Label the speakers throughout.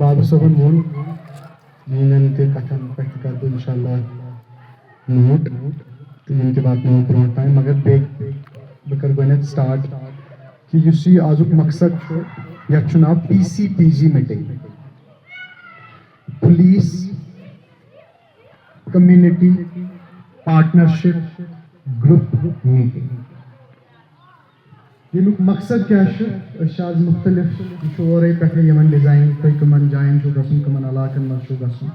Speaker 1: بابر صٲبن ووٚن میٛانٮ۪ن تہِ کتھن پٮ۪ٹھ تہِ کرٕ بہٕ انشاء اللہ نوٹ تہٕ یِم تہِ واتناوو برونٛٹھ تام مگر بیٚیہِ بہٕ کرٕ گۄڈٕنٮ۪تھ سٹارٹ کہِ یُس یہِ آزُک مقصد چھُ یتھ چھُ ناو PCPG meeting police community partnership group meeting ییٚمیُک مقصد کیٛاہ چھُ أسۍ چھِ آز مُختلِف یہِ چھُ اورَے پٮ۪ٹھٕ یِوان ڈِزاین تُہۍ کٕمن جاین چھُو گژھُن کٕمن علاقن منٛز چھُو گژھُن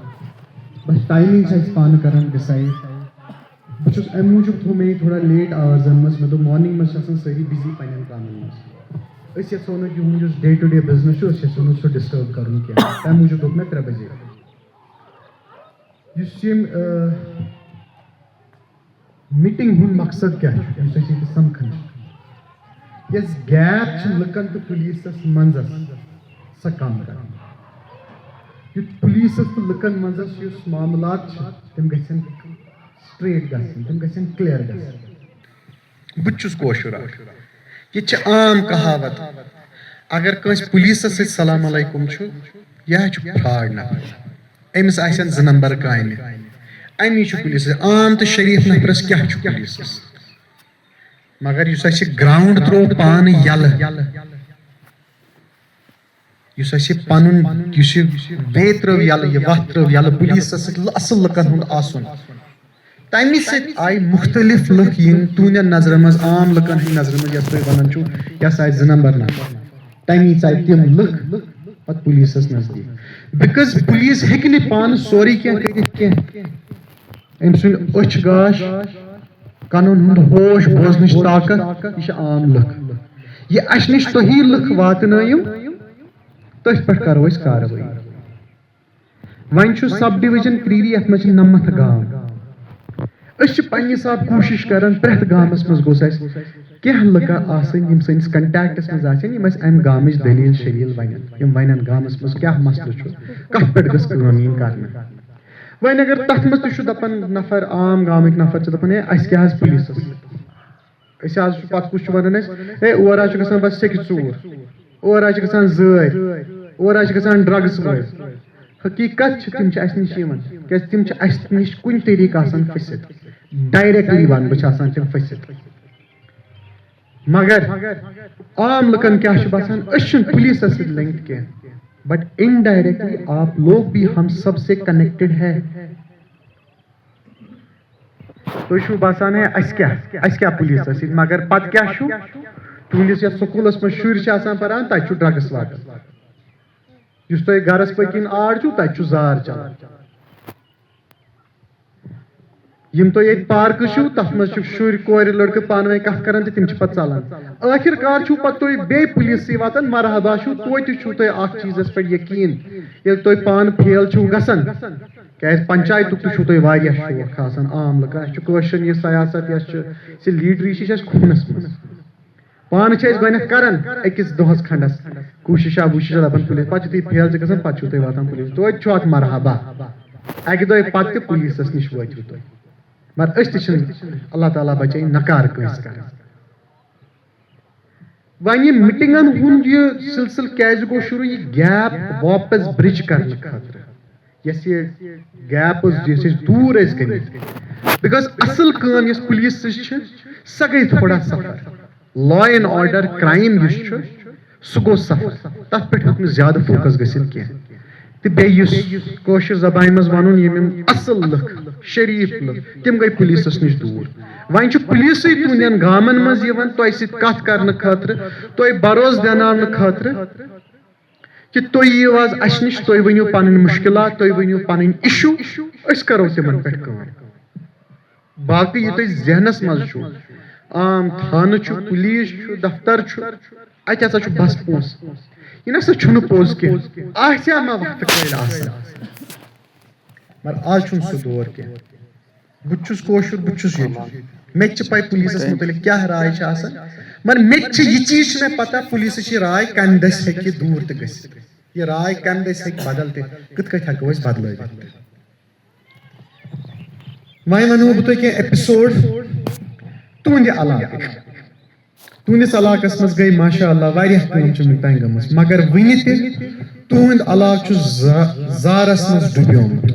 Speaker 1: بس ٹایمِنگ چھِ اَسہِ پانہٕ کران ڈِسایڈ بہٕ چھُس اَمہِ موٗجوٗب تھوٚو مےٚ یہِ تھوڑا لیٹ آوٲرزن منٛز مےٚ دوٚپ مارنِنٛگ منٛز چھِ آسان سٲری بِزی پنٕنٮ۪ن کامٮ۪ن منٛز أسۍ یژھو نہٕ یِہُنٛد یُس ڈے ٹُو ڈے بِزنس چھُ أسۍ یژھو نہٕ سُہ ڈِسٹٲرب کرُن کینٛہہ تَمہِ موٗجوٗب دوٚپ مےٚ 3 بجے یُس یِم میٖٹنٛگ ہُنٛد مقصد کیٛاہ چھُ یُس أسۍ ییٚتہِ سمکھان چھِ یۄس گیپ چھِ لُکن تہٕ پُلیٖسس منٛزس سۄ کم کرٕنۍ یُتھ پُلیٖسس تہٕ لُکن منٛزس یُس معاملات چھِ تِم گژھن سٹریٹ گژھٕنۍ تِم گژھن کلیر گژھٕنۍ
Speaker 2: بہٕ چھُس کٲشُر اکھ ییٚتہِ چھِ عام کہاوت اگر کٲنٛسہِ پُلیٖسس سۭتۍ سلام علیکُم چھُ یہِ حظ چھُ فراڈ نفر أمِس آسن 2 نمبر کامہِ امی چھُ پُلیٖسس عام تہٕ شریٖف نفرس کیٛاہ چھُ پُلیٖسس مگر یُس اسہِ گراوُنٛڈ ترٛوو پانہٕ یلہٕ یُس اسہِ پنُن یُس یہِ بیٚیہِ ترٛٲو یلہٕ یہِ وتھ ترٛٲو یلہٕ پُلیٖسس سۭتۍ اصٕل لُکن ہُنٛد آسُن تمہِ سۭتۍ آیہِ مُختٔلِف لُکھ یِنۍ تُہنٛدٮ۪ن نظرن منٛز عام لُکن ہٕنٛدِ نظرن منٛز یتھ تُہۍ ونان چھِو یہِ ہسا آسہِ 2 نمبر نفر تمی ژایہِ تِم لُکھ پتہٕ پُلیٖسس نزدیٖک بِکاز پُلیٖس ہیٚکہِ نہٕ پانہٕ سورُے کینٛہہ کٔرِتھ کینٛہہ أمۍ سُنٛد أچھ گاش کنُن ہُنٛد ہوش بوزنٕچ طاقت یہِ چھِ عام لُکھ یہِ اسہِ نِش تُہی لُکھ واتنٲیِو تٔتھۍ پٮ۪ٹھ کرو أسۍ کاروٲیی وۄنۍ چھُ سب ڈِوِجن کرٛیٖری یتھ منٛز چھِ 9 گام أسۍ چھِ پننہِ حساب کوٗشش کران پرٛٮ۪تھ گامس منٛز گوٚژھ اسہِ کینٛہہ لُکہ آسٕنۍ یِم سٲنِس کنٹیکٹس منٛز آسن یِم اسہِ امہِ گامٕچ دٔلیٖل شٔلیٖل ونن یِم ونن گامس منٛز کیٛاہ مسلہٕ چھُ کتھ پٮ۪ٹھ گٔژھ کٲم یِنۍ کرنہٕ وۄنۍ اگر تتھ منٛز تہِ چھُ دپان نفر عام گامٕکۍ نفر چھِ دپان ہے اسہِ کیٛاہ حظ پُلیٖسس أسۍ حظ چھُ پتہٕ کُس چھُ ونان اسہِ ہے اور حظ چھُ گژھان بس سیٚکہِ ژوٗر اور حظ چھِ گژھان زٲرۍ اور حظ چھِ گژھان ڈرگٕس وٲلۍ حقیٖقت چھِ تِم چھِ اسہِ نِش یِوان کیٛازِ تِم چھِ اسہِ نِش کُنہِ طریٖقہٕ آسان پھٔسِتھ ڈایریکٹلی ونہٕ بہٕ چھِ آسان تِم پھٔسِتھ مگر عام لُکن کیٛاہ چھُ باسان أسۍ چھِنہٕ پُلیٖسس سۭتۍ لِنکڈ کینٛہہ بٹ انڈائریکٹلی آپ لوگ بھی ہم سب سے کنیکٹڈ ہے تُہۍ چھُو باسان ہے اسہِ کیٛاہ پُلیٖسس سۭتۍ مگر پتہٕ کیٛاہ چھُ تُہنٛدِس یتھ سکوٗلس منٛز شُرۍ چھِ آسان پران تتہِ چھُ ڈرگٕس واتان یُس تۄہہِ گرس پٔکۍ کِنۍ آر چھُو تتہِ چھُ زار چلان یِم تۄہہِ ییٚتہِ پارکہٕ چھِو تتھ منٛز چھِ شُرۍ کورِ لڑکہٕ پانہٕ ؤنۍ کتھ کران تہٕ تِم چھِ پتہٕ ژلان ٲخر کار چھُو پتہٕ تُہۍ بیٚیہِ پُلیٖسسٕے واتان مرحبا چھُو توتہِ چھُو تۄہہِ اکھ چیٖزس پٮ۪ٹھ یقیٖن ییٚلہِ تُہۍ پانہٕ فیل چھُو گژھان کیٛازِ پنچایتُک تہِ چھُو تۄہہِ واریاہ شوق آسان عام لُکن اسہِ چھُ کٲشُر یہِ سیاست یۄس چھِ یہِ لیڈری چھِ اسہِ خوٗنس منٛز پانہٕ چھِ أسۍ گۄڈٕنٮ۪تھ کران أکِس دۄہس کھنڈس کوٗشِشا ووٗشِشا دپان پُلیٖس پتہٕ یُتھُے فیل چھِ گژھان پتہٕ چھُو تُہۍ واتان پُلیٖس توتہِ چھُ اتھ مرحبا اکہِ دۄہ پتہٕ تہِ پُلیٖسس نِش وٲتِو تُہۍ مگر أسۍ تہِ چھِنہٕ اللہ تعالیٰ بچٲیِن نکار کٲنٛسہِ کران وۄنۍ یہِ میٖٹنٛگن ہُنٛد یہِ سلسلہٕ کیٛازِ گوٚو شروٗع یہِ گیپ واپس برٛج کرنہٕ خٲطرٕ یۄس یہِ گیپ ٲس یۄس أسۍ دوٗر ٲسۍ گٔمٕتۍ بِکاز اصل کٲم یۄس پُلیٖسٕچ چھِ سۄ گٔے تھوڑا سفر لا اینڈ آرڈر کرٛایم یُس چھُ سُہ گوٚو سفر تتھ پٮ۪ٹھ ہیوٚک نہٕ زیادٕ فوکس گٔژھِتھ کینٛہہ تہٕ بیٚیہِ یُس کٲشِر زبانہِ منٛز ونُن یِم اصل لُکھ شریٖف لُکھ تِم گٔے پُلیٖسس نِش دوٗر وۄنۍ چھُ پُلیٖسٕے تُہنٛدٮ۪ن گامن منٛز یِوان تۄہہِ سۭتۍ کتھ کرنہٕ خٲطرٕ تۄہہِ بروسہٕ دیناونہٕ خٲطرٕ کہِ تُہۍ یِیِو آز اسہِ نِش تُہۍ ؤنِو پنٕنۍ مُشکِلات تُہۍ ؤنِو پنٕنۍ اِشوٗ أسۍ کرو تِمن پٮ۪ٹھ کٲم باقٕے یہِ تۄہہِ ذہنس منٛز چھُ عام تھانہٕ چھُ پُلیٖس چھُ دفتر چھُ اتہِ ہسا چھُ بس پونٛسہٕ یہِ نسا چھُنہٕ پوٚز کینٛہہ آسہِ ہا ما وقتہٕ کٲلۍ آسان مگر آز چھُنہٕ سُہ دور کینٛہہ بہٕ چھُس کٲشُر بہٕ چھُس ییٚتہِ مےٚ تہِ چھِ پاے پُلیٖسس مُتعلق کیٛاہ راے چھِ آسان مگر مےٚ تہِ چھِ یہِ چیٖز چھِ مےٚ پتہ پُلیٖسٕچ یہِ راے کمہِ دٔسۍ ہیٚکہِ دوٗر تہِ گٔژھِتھ یہِ راے کمہِ دٔسۍ ہیٚکہِ بدل تہِ کِتھ کٲٹھۍ ہیٚکو أسۍ بدلٲوِتھ وۄنۍ ونہو بہٕ تۄہہِ کینٛہہ ایپِسوڈ تُہنٛدِ علاقٕکۍ تُہنٛدِس علاقس منٛز گٔے ماشاء اللہ واریاہ کٲم چھِ وُنیُک تام گٔمٕژ مگر وُنہِ تہِ تہند علاقہ زارس مز ڈبیومت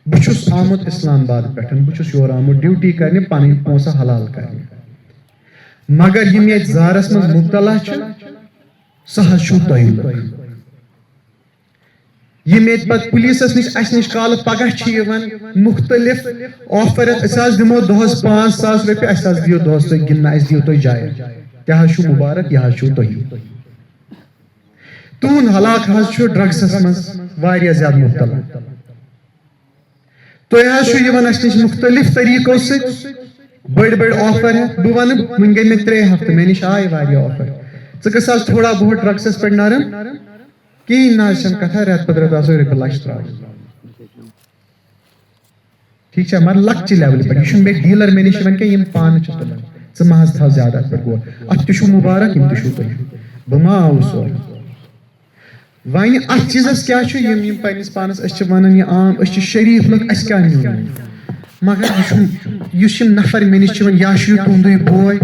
Speaker 2: بہت آمت اسلام آباد پہ بہت یور آمت ڈیوٹی کرنے پن پونسہ حلال کرنے مگر یم یہ زارس مز مبتلا سہ چھو تھی یم یہ پتہ پولیسس نش اس نش کال پگہ مختلف آفر دمو دہس 5,000 رۄپیہِ اس دیو دہس تھی گننا اس دیو تھی جائے تہ چھو مبارک یہ چھو تھی تہند حلاق ڈرگسس مز واریاہ زیادہ مبتلا تھی اس نش مختلف طریقوں سے بڑ آفر ہے بہ ون ون گئی میں 3 ہفتہ مے نش آئے واریاہ آفر ثس تھوڑا بہت ڈرگسس پہ نرم کہین نا کتھا رت پتہ رت آسو رۄپیہِ لچھ ترا ٹھیک مگر لکچہ لیول پہ یہ بیٚیہِ ڈیلر مے نش کی پانہ تلان ژٕ مہ تھو زیادہ ات پہ غور ات تہ مبارک یم تہ تھی بہ ما آوُس اور ون ات چیزس کیا یم پنس پانس ونان یہ عام شریف لُکھ اس کیا نیون مگر یہ نفر مے نش یا تہندے بوے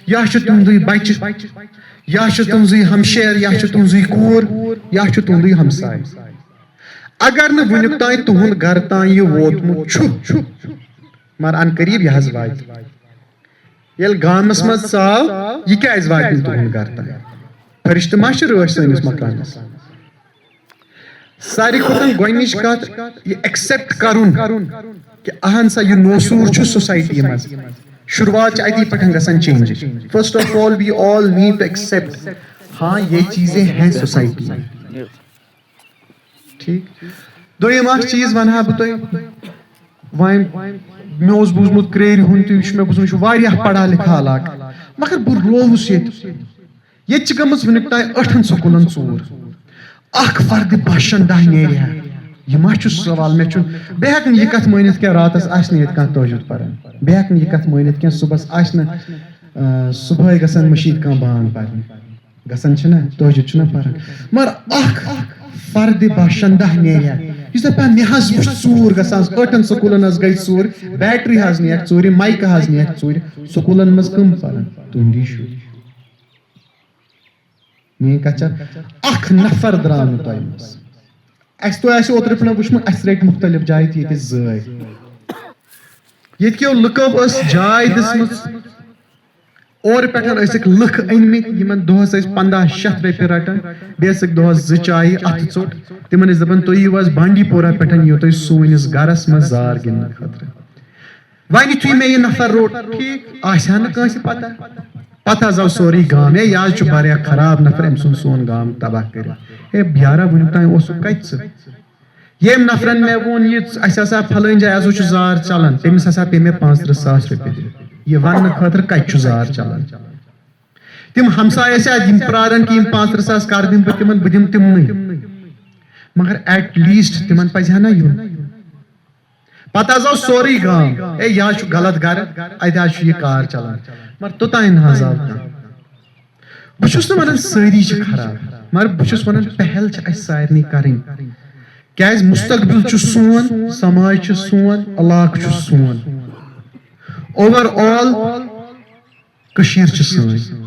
Speaker 2: یا تہندے بچہ یا تہذی ہمشیر یا تہذی کور یا تہندے ہمسائے اگر نا ونیک تان تہند گھر تان یہ ووتمت مگر ان قریب یہ وات یل گامس مز ژاو یہ کیاز وات تہند گھر تان فرشتہ ما رٲچھ سٲنِس مکانس ساری کھۄتہٕ گۄڈنِچ کتھ یہ ایکسپٹ کرُن کہ اہن سا یہ نوسور چھُ سوسائٹی مز شروعات اتی پہ گھن change first of all we all need to accept ہاں یہ چیزیں ہیں سوسائٹی میں ٹھیک دویم اخ چیز ونہا بہ تہ وۄنۍ مےٚ اوس بوٗزمُت کرٛیرِ ہُنٛد تہِ مےٚ بوٗزمُت چھُ واریاہ پڑھا لکھا علاقہٕ مگر بہٕ رووُس ییٚتہِ چھِ گٔمٕژ وُنیُک تام 8 سکوٗلن ژوٗر اکھ فردِ باشندہ نیرِ ہا یہ ما چھُ سوال مےٚ چھُنہٕ بیٚیہِ ہٮ۪کہٕ نہٕ یہِ کتھ مٲنِتھ کینٛہہ راتس آسہِ نہٕ ییٚتہِ کانٛہہ تٲجُد پران بیٚیہِ ہٮ۪کہٕ نہٕ یہِ کتھ مٲنِتھ کینٛہہ صُبحس آسہِ نہٕ صُبحٲے گژھان مٔشیٖد کانٛہہ بانگ پرنہِ گژھان چھِنہ تٲجُد چھُنہ پران مگر اکھ فردِ باشندہ نیرِ ہا یُس دپہِ ہا مےٚ حظ وٕچھ ژوٗر گژھان 8 سکوٗلن حظ گٔے ژوٗر بیٹری حظ نِیَکھ ژوٗرِ مایکہٕ حظ نِیَکھ ژوٗرِ سکوٗلن منٛز کٕم پران تُہندی شُرۍ میٲنۍ کتھ چھا اکھ نفر درٛاو نہٕ تۄہہِ منٛز اس تۄہہِ آسہِ اوترٕ پٮ۪ٹھ وٕچھمُت اسہِ رٔٹۍ مختلف جایہِ تہِ ییٚتہِ زٲے ییٚتہِ کیو لُکو ٲس جاے دِژمٕژ اورٕ پٮ۪ٹھ ٲسِکھ لُکھ أنمٕتۍ یِمن دۄہس ٲسۍ 1500 رۄپیہِ رٹان بیٚیہِ ٲسِکھ دۄہس 2 چایہِ اَتھٕ ژوٚٹ تِمن ٲسۍ دپان تُہۍ یِیِو حظ بانڈی پورہ پٮ۪ٹھ یِیِو تُہۍ سٲنِس گرس منٛز زار گِنٛدنہٕ خٲطرٕ وۄنۍ یِتھُے مےٚ یہِ نفر روٚٹ ٹھیٖک آسہِ ہا نہٕ کٲنٛسہِ پتہ حظ آو سورُے گام ہے یہِ حظ چھُ واریاہ خراب نفر أمۍ ژھُن سون گام تباہ کٔرِتھ ہے یارا وُنیُک تام اوسُکھ کتہِ ژٕ ییٚمۍ نفرن مےٚ ووٚن یہِ اَسہِ ہسا فلٲنۍ جایہِ ہسا چھُ زار چلان تٔمِس ہسا پیٚیہِ مےٚ 35,000 رۄپیہِ دِنۍ یہِ وننہٕ خٲطرٕ کتہِ چھُ زار چلان تِم ہمساے ٲسۍ یِم پراران کہ یِم 35,000 کر دِمہٕ بہٕ تِمن بہٕ دِمہٕ تِمنٕے مگر ایٹ لیٖسٹ تِمن پزِ ہا نا یُن پتہٕ حظ آو سورُے گام ہے یہِ حظ چھُ غلط گرٕ اتہِ حظ چھُ یہِ کار چلان مگر توٚتانۍ نہ حظ آو کانٛہہ بہٕ چھُس نہٕ ونان سٲری چھِ خراب مگر بہٕ چھُس ونان پہل چھِ اسہِ سارنٕے کرٕنۍ کیازِ مستقبل چھُ سون سماج چھُ سون علاقہٕ چھُ سون اوور آل کٔشیٖر چھِ سٲنۍ